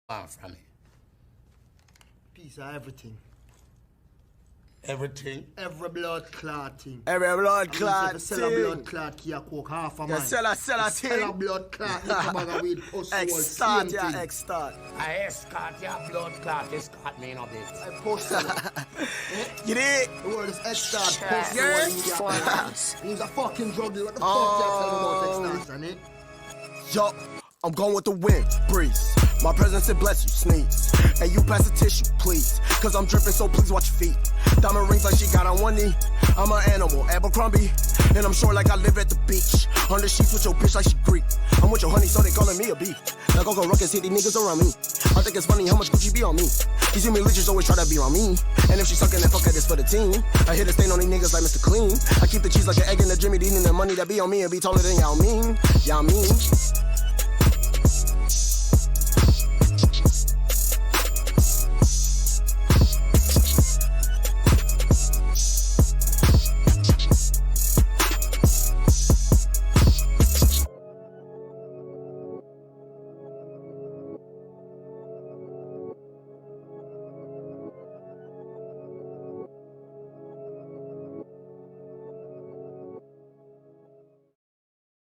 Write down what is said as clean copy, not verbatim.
from me. Piece of everything. Everything? Every blood clot thing. Every blood clot thing. Sell a blood clot key a coke half a man. Sell a thing. Sell a blood clot with a bag of weed. Extort, yeah, extort. I escort your blood clot, escort me in a bit. I post it. You did? The word is extort. Post Yes. it. He's a fucking drug dealer. What the fuck you tell about extortion, eh? Yo, I'm going with the wind, breeze. My presence it bless you, sneeze. And you pass the tissue, please. Cause I'm dripping, so please watch your feet. Diamond rings like she got on one knee. I'm an animal, Abercrombie. And I'm sure like I live at the beach. On the sheets with your bitch like she Greek. I'm with your honey, so they calling me a beef. Now go ruckus, hit these niggas around me. I think it's funny how much Gucci be on me. You see me leeches always try to be on me. And if she suckin' that fuck at this for the team. I hit a stain on these niggas like Mr. Clean. I keep the cheese like an egg in the Jimmy Dean. And the money that be on me and be taller than y'all mean. Y'all mean.